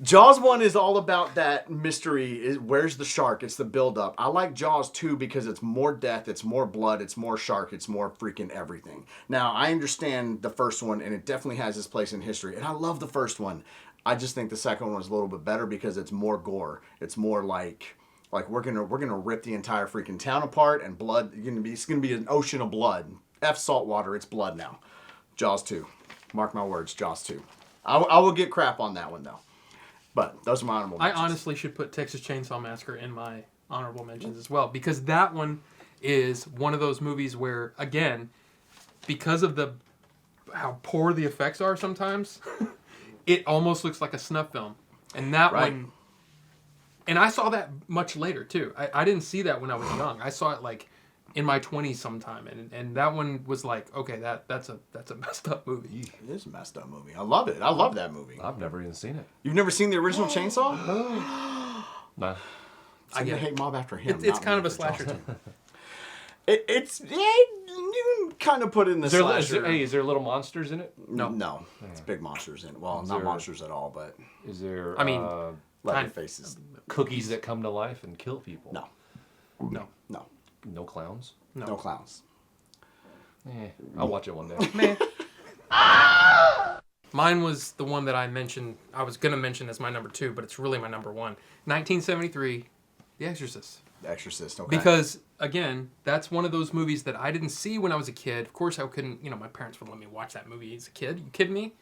Jaws 1 is all about that mystery. Where's the shark? It's the build-up. I like Jaws 2 because it's more death, it's more blood, it's more shark, it's more freaking everything. Now, I understand the first one, and it definitely has its place in history. And I love the first one. I just think the second one was a little bit better because it's more gore. It's more like we're gonna rip the entire freaking town apart, and blood. It's gonna be an ocean of blood. F saltwater. It's blood now. Jaws 2. Mark my words. Jaws 2. I will get crap on that one though. But those are my honorable mentions. I honestly should put Texas Chainsaw Massacre in my honorable mentions as well, because that one is one of those movies where, again, because of how poor the effects are sometimes, it almost looks like a snuff film. And that one, and I saw that much later too. I didn't see that when I was young. I saw it like in my 20s sometime, and that one was like, okay, that's a messed up movie. It is a messed up movie. I love it. I love that movie. I've never even seen it. You've never seen the original Chainsaw? No. I get hate mob after him. It's kind of a slasher too. You can kind of put it in the slasher. Is there little monsters in it? No. It's big monsters in it. Well, not monsters at all, but is there? I mean, leather faces, cookies that come to life and kill people. No. No clowns? No clowns. I'll watch it one day. Mine was the one that I mentioned. I was going to mention as my number 2, but it's really my number 1. 1973, The Exorcist. The Exorcist, okay. Because, again, that's one of those movies that I didn't see when I was a kid. Of course, I couldn't, my parents wouldn't let me watch that movie as a kid. You kidding me?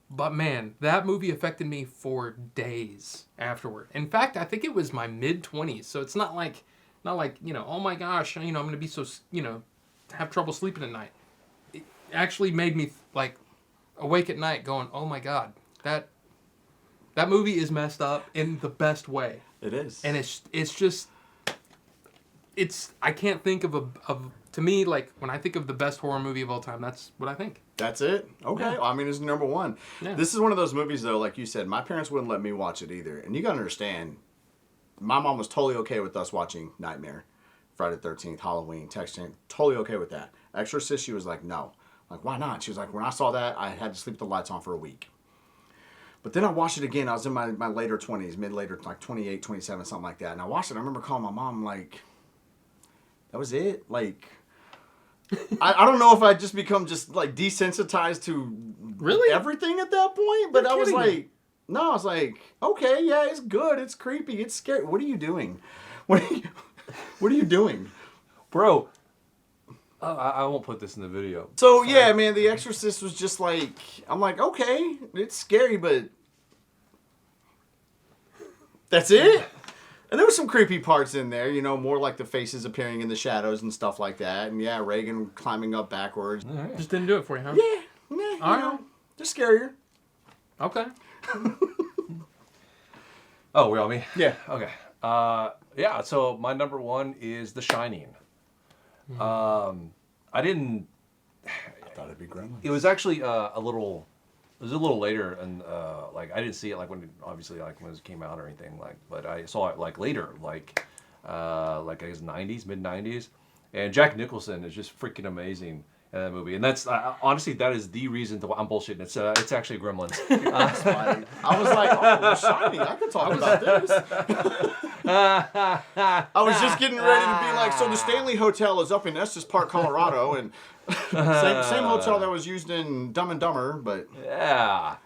But, man, that movie affected me for days afterward. In fact, I think it was my mid-20s, so it's not like, oh my gosh, I'm going to be so, have trouble sleeping at night. actually made me like awake at night going, oh my God, that movie is messed up in the best way. It is. And I can't think of to me, like, when I think of the best horror movie of all time, that's what I think. That's it? Okay. Yeah. Well, I mean, it's number one. Yeah. This is one of those movies, though, like you said, my parents wouldn't let me watch it either. And you got to understand, my mom was totally okay with us watching Nightmare, Friday the 13th, Halloween, Texas. Totally okay with that. Exorcist, she was like, no. Like, why not? She was like, when I saw that, I had to sleep with the lights on for a week. But then I watched it again. I was in my later 20s, mid-later, like 28, 27, something like that. And I watched it. I remember calling my mom, like, that was it? Like... I don't know if I just become just like desensitized to Really everything at that point, but You're I was kidding like, me. no, I was like, okay, yeah, it's good, it's creepy, it's scary. What are you doing? What are you doing, Bro, I won't put this in the video. So yeah, man, The Exorcist was just like, I'm like, okay, it's scary, but that's it. And there were some creepy parts in there, you know, more like the faces appearing in the shadows and stuff like that. And yeah, Reagan climbing up backwards. Just didn't do it for you, huh? Yeah, you All know, right. just scarier. Okay. Oh, we all me? Yeah. Okay. Yeah, so my number one is The Shining. I didn't... I thought it'd be Gremlins. It was actually a little... It was a little later, and like I didn't see it like when it came out or anything, like, but I saw it like later, like I guess '90s, mid '90s, and Jack Nicholson is just freaking amazing in that movie, and that's honestly that is the reason to I'm bullshitting. It's actually Gremlins. That's funny. I was like, oh, The Shining. I could talk about this. I was just getting ready to be like, so the Stanley Hotel is up in Estes Park, Colorado, and same hotel that was used in Dumb and Dumber, but Yeah,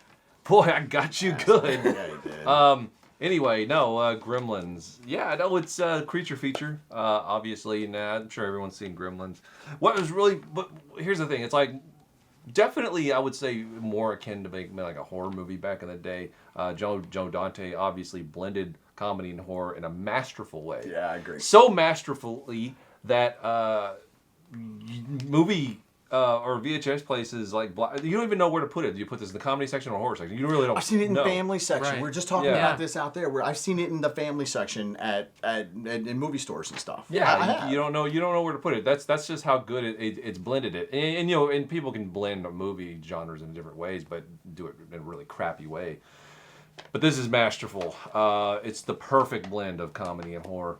boy, I got you good. yeah, you did. Anyway, no, Gremlins. Yeah, no, it's a creature feature. Obviously, I'm sure everyone's seen Gremlins. But here's the thing. It's like, definitely, I would say more akin to make like a horror movie back in the day. Joe Dante obviously blended comedy and horror in a masterful way. Yeah, I agree. So masterfully that movie or VHS places like you don't even know where to put it. Do you put this in the comedy section or horror section? You really don't. I've seen it in the know. family section. Right. We're just talking Yeah. about this out there. Where I've seen it in the family section in movie stores and stuff. I Yeah, have. you don't know where to put it. That's just how good it's blended it. And you know, and people can blend movie genres in different ways, but do it in a really crappy way. But this is masterful. It's the perfect blend of comedy and horror.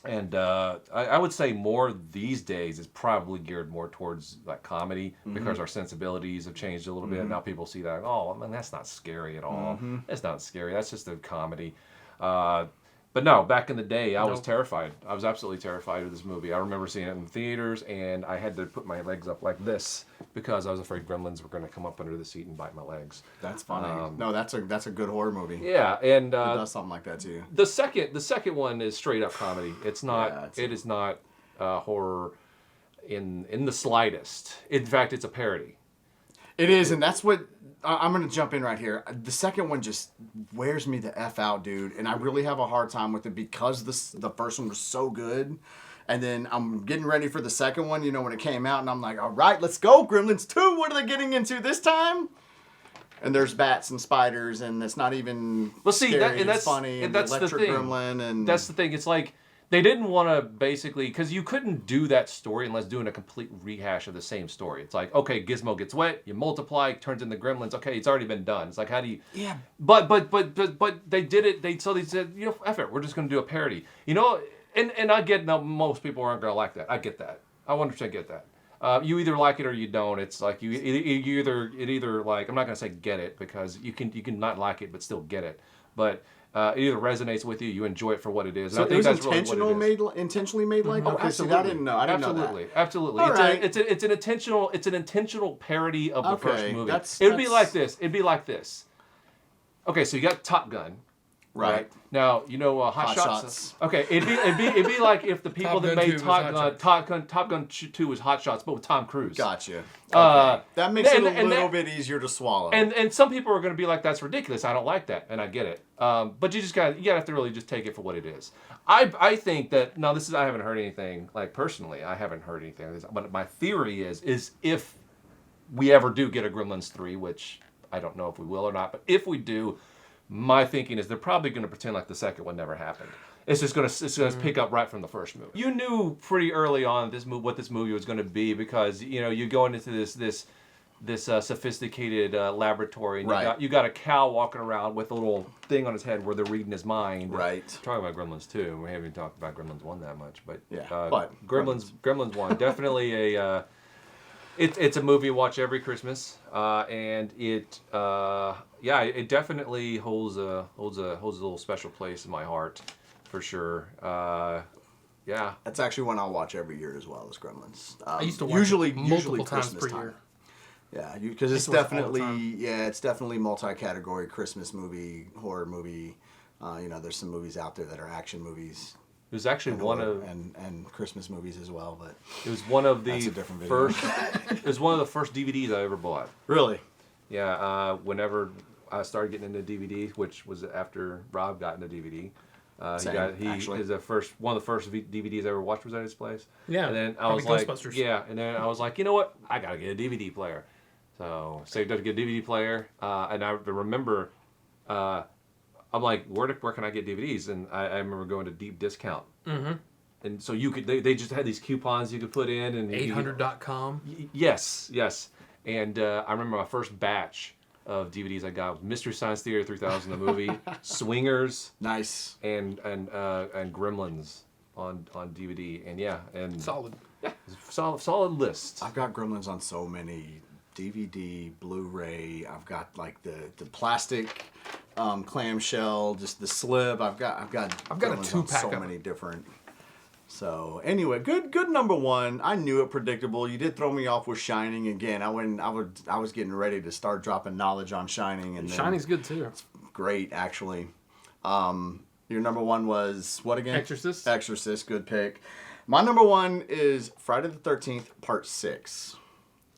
And I would say more these days is probably geared more towards like comedy because our sensibilities have changed a little bit. Now people see that, oh, man, that's not scary at all. It's not scary. That's just a comedy. But no, back in the day, I was terrified. I was absolutely terrified of this movie. I remember seeing it in theaters, and I had to put my legs up like this because I was afraid gremlins were going to come up under the seat and bite my legs. That's funny. No, that's a good horror movie. Yeah, and It does something like that to you. the second one is straight up comedy. It's not. Yeah, it is not horror in the slightest. In fact, it's a parody. It is, and that's what I'm going to jump in right here. The second one just wears me the F out, dude, and I really have a hard time with it because the first one was so good. And then I'm getting ready for the second one, you know, when it came out, and I'm like, all right, let's go, Gremlins 2. What are they getting into this time? And there's bats and spiders, and it's not even scary, it's funny, and that's the electric the thing. gremlin, and That's the thing. It's like they didn't want to basically because you couldn't do that story unless doing a complete rehash of the same story. It's like, okay, Gizmo gets wet, you multiply, turns into gremlins. Okay, it's already been done. It's like, how do you? Yeah. But they did it. They said, you know, F it, we're just going to do a parody. You know, and I get now most people aren't going to like that. I get that. I 100% get that. You either like it or you don't. It's like you either like, I'm not gonna say get it because you can not like it but still get it. But it either resonates with you, you enjoy it for what it is. So And I it think was that's really what it is. intentionally made like that? Oh, Okay, see, absolutely. I didn't know. I didn't know that. Absolutely. All right. It's an intentional parody of the first movie. It would be that's- like this. It'd be like this. Okay, so you got Top Gun. Right. Now, you know Hot Hot Shots. Shots. Okay, it'd be like if the people Top that Gun made 2 was Hot Shots. Top Gun 2 was Hot Shots, but with Tom Cruise. Gotcha. Uh, Okay. That makes it a and little that- bit easier to swallow. And some people are going to be like, that's ridiculous. I don't like that, and I get it. But you gotta have to really just take it for what it is. I think that now I haven't heard anything like personally. I haven't heard anything. But my theory is if we ever do get a Gremlins 3, which I don't know if we will or not, but if we do, my thinking is they're probably going to pretend like the second one never happened. It's just going to pick up right from the first movie. You knew pretty early on what this movie was going to be because you go into this sophisticated laboratory, and you got a cow walking around with a little thing on his head where they're reading his mind. Right. Talking about Gremlins 2, we haven't even talked about Gremlins 1 that much, but but Gremlins 1 definitely a. It's a movie you watch every Christmas, and it definitely holds a little special place in my heart, for sure. That's actually one I'll watch every year as well as Gremlins. I used to watch usually multiple times Christmas per time. year. Yeah, because it's definitely multi-category Christmas movie, horror movie. There's some movies out there that are action movies. It was actually and Christmas movies as well, but it was one of the that's a different video. It was one of the first DVDs I ever bought. Really? Yeah. Whenever I started getting into DVD, which was after Rob got into DVD. He is one of the first DVDs I ever watched was at his place. Yeah. And then I was like, you know what? I gotta get a DVD player. So saved up to get a DVD player, and I remember. I'm like, where can I get DVDs? And I remember going to Deep Discount. Mm-hmm. And so they just had these coupons you could put in. And 800.com? Yes. And I remember my first batch of DVDs I got was Mystery Science Theater 3000, the movie, Swingers. Nice. And Gremlins on DVD. And solid. Yeah. Solid list. I've got Gremlins on so many. DVD, Blu-ray. I've got like the plastic clamshell, just the slip. I've got a 2-pack. So many different. So anyway, good number one. I knew it predictable. You did throw me off with Shining again. I was getting ready to start dropping knowledge on Shining, and Shining's good too. It's great actually. Your number one was what again? Exorcist. Exorcist, good pick. My number one is Friday the 13th, Part 6.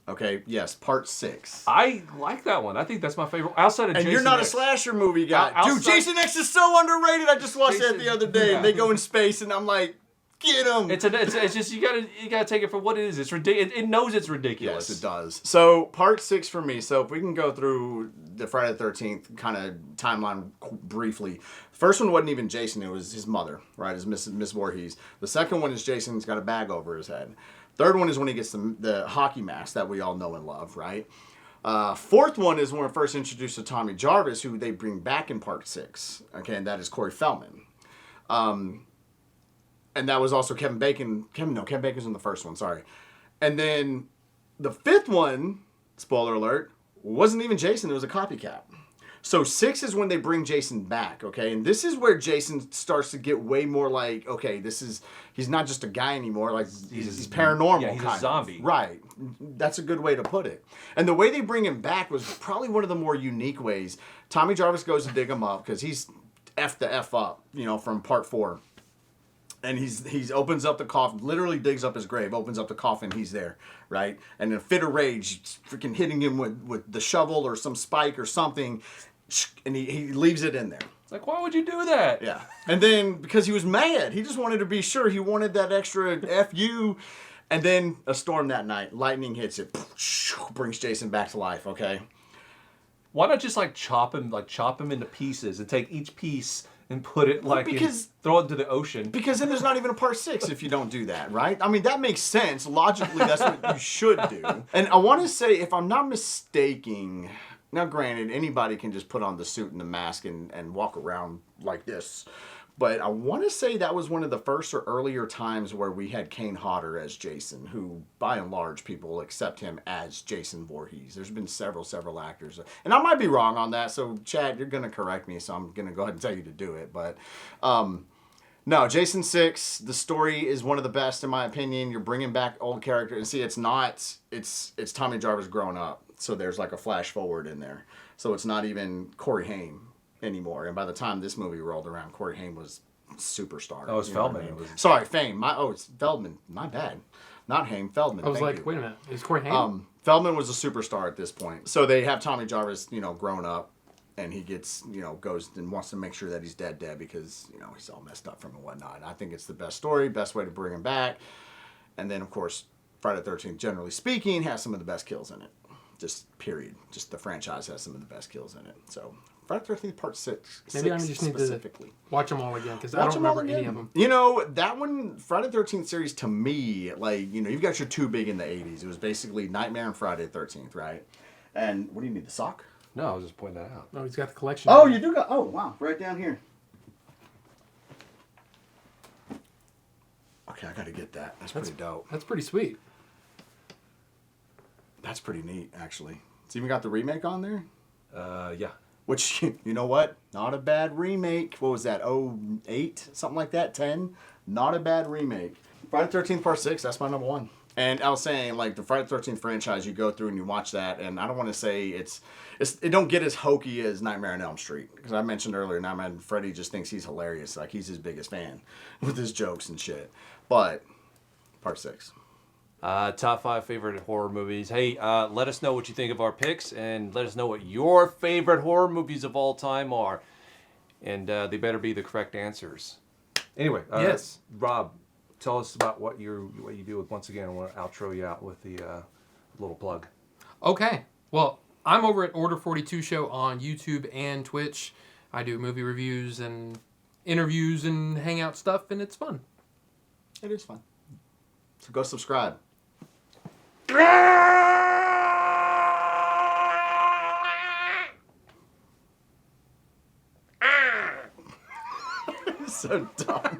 Okay, yes, Part 6. I like that one. I think that's my favorite. Outside of and Jason you're not X. a slasher movie guy. Dude, Jason X is so underrated. I just watched that the other day. And they go in space, and I'm like, get him. It's just you gotta take it for what it is. It's ridiculous. It knows it's ridiculous. Yes, it does. So Part 6 for me. So if we can go through the Friday the 13th kind of timeline briefly. First one wasn't even Jason. It was his mother, right? It's Miss Voorhees. The second one is Jason's got a bag over his head. Third one is when he gets the hockey mask that we all know and love, right? Fourth one is when we're first introduced to Tommy Jarvis, who they bring back in Part 6. Okay, and that is Corey Feldman. And that was also Kevin Bacon. Kevin Bacon's in the first one, sorry. And then the fifth one, spoiler alert, wasn't even Jason, it was a copycat. So 6 is when they bring Jason back, okay? And this is where Jason starts to get way more like, okay, he's not just a guy anymore, like he's paranormal. Yeah, he's a zombie. Right. That's a good way to put it. And the way they bring him back was probably one of the more unique ways. Tommy Jarvis goes to dig him up because he's F the F up, from Part 4. And he opens up the coffin, literally digs up his grave, opens up the coffin, he's there, right? And in a fit of rage, freaking hitting him with the shovel or some spike or something, and he leaves it in there. Like, why would you do that? Yeah. And then, because he was mad, he just wanted to be sure, he wanted that extra F-U. And then a storm that night, lightning hits it, brings Jason back to life, okay? Why not just chop him into pieces and take each piece and put it throw it into the ocean? Because then there's not even a Part 6 if you don't do that, right? I mean, that makes sense. Logically, that's what you should do. And I want to say, if I'm not mistaken, now granted, anybody can just put on the suit and the mask and walk around like this. But I want to say that was one of the first or earlier times where we had Kane Hodder as Jason, who, by and large, people accept him as Jason Voorhees. There's been several actors. And I might be wrong on that, so Chad, you're going to correct me, so I'm going to go ahead and tell you to do it. But, no, Jason 6, the story is one of the best, in my opinion. You're bringing back old characters. And see, it's Tommy Jarvis growing up. So there's like a flash forward in there. So it's not even Corey Haim anymore. And by the time this movie rolled around, Corey Haim was superstar. Oh, it's Feldman. Sorry, Fame. It's Feldman. My bad. Not Haim, Feldman. I was wait a minute. Is Corey Haim? Feldman was a superstar at this point. So they have Tommy Jarvis, grown up, and he gets, goes and wants to make sure that he's dead because, he's all messed up from and whatnot. I think it's the best story, best way to bring him back. And then, of course, Friday the 13th, generally speaking, has some of the best kills in it. Just period. Just the franchise has some of the best kills in it. So Friday the 13th Part 6. Maybe I 6 just need specifically. to watch them all again because I Watch don't them all remember any again. of them. You know, that one, Friday the 13th series, to me, like, you know, you've got your two big in the 80s. It was basically Nightmare and Friday the 13th, right? And what do you need, the sock? No, I was just pointing that out. Oh, he's got the collection. Oh, you do got, oh, wow, right down here. Okay, I got to get that. That's pretty dope. That's pretty sweet. That's pretty neat, actually. It's even got the remake on there? Yeah. Which, you know what? Not a bad remake. What was that? 08? Something like that? 10? Not a bad remake. Friday the 13th Part 6, that's my number one. And I was saying, like, the Friday the 13th franchise, you go through and you watch that, and I don't want to say it don't get as hokey as Nightmare on Elm Street. Because I mentioned earlier, Nightmare and Freddy just thinks he's hilarious. Like, he's his biggest fan with his jokes and shit. But, Part 6. Top 5 favorite horror movies. Hey, let us know what you think of our picks, and let us know what your favorite horror movies of all time are. And they better be the correct answers. Anyway, Yes. Rob, tell us about what you do. Once again, I want to outro you out with the little plug. Okay. Well, I'm over at Order 42 Show on YouTube and Twitch. I do movie reviews and interviews and hangout stuff, and it's fun. It is fun. So go subscribe. So dumb.